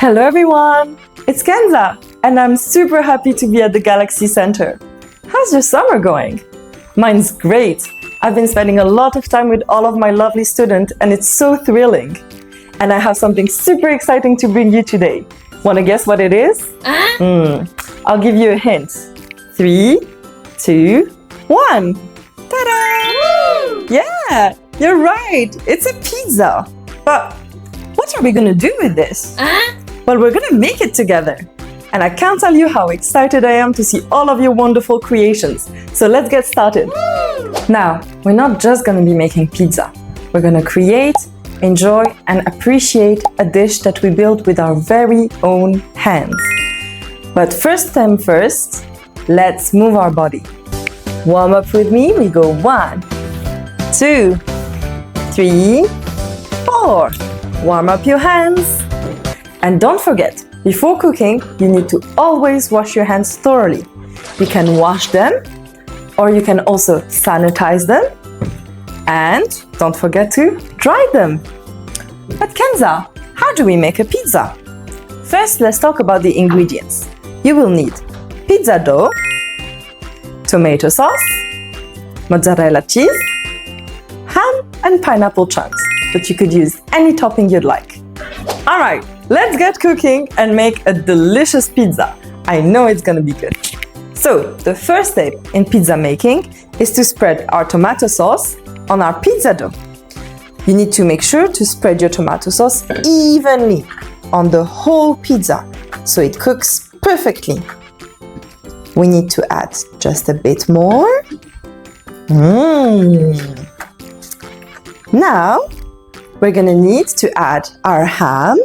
Hello everyone, it's Kenza, and I'm super happy to be at the Galaxy Center. How's your summer going? Mine's great. I've been spending a lot of time with all of my lovely students, and it's so thrilling. And I have something super exciting to bring you today. Wanna guess what it is? I'll give you a hint. 3, 2, 1. Ta-da! Woo! Yeah, you're right. It's a pizza. But what are we gonna do with this? Well, we're gonna make it together. And I can't tell you how excited I am to see all of your wonderful creations. So let's get started. Woo! Now, we're not just gonna be making pizza. We're gonna create, enjoy, and appreciate a dish that we built with our very own hands. But first thing first, let's move our body. Warm up with me, we go 1, 2, 3, 4. Warm up your hands. And don't forget, before cooking, you need to always wash your hands thoroughly. You can wash them, or you can also sanitize them. And don't forget to dry them. But Kenza, how do we make a pizza? First, let's talk about the ingredients. You will need pizza dough, tomato sauce, mozzarella cheese, ham and pineapple chunks, but you could use any topping you'd like. Alright, let's get cooking and make a delicious pizza. I know it's gonna be good. So, the first step in pizza making is to spread our tomato sauce on our pizza dough. You need to make sure to spread your tomato sauce evenly on the whole pizza so it cooks perfectly. We need to add just a bit more. Now, we're gonna need to add our ham.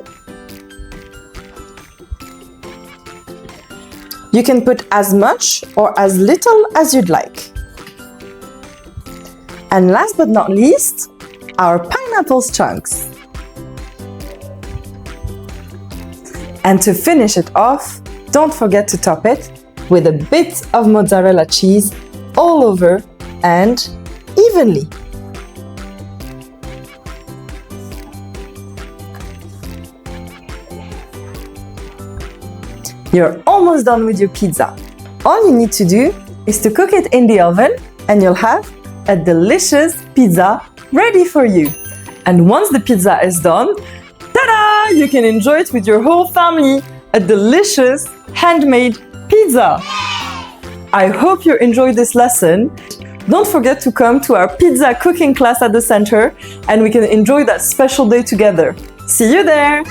You can put as much or as little as you'd like. And last but not least, our pineapple chunks. And to finish it off, don't forget to top it with a bit of mozzarella cheese all over and evenly. You're almost done with your pizza. All you need to do is to cook it in the oven and you'll have a delicious pizza ready for you. And once the pizza is done, ta-da! You can enjoy it with your whole family. A delicious handmade pizza. I hope you enjoyed this lesson. Don't forget to come to our pizza cooking class at the center and we can enjoy that special day together. See you there!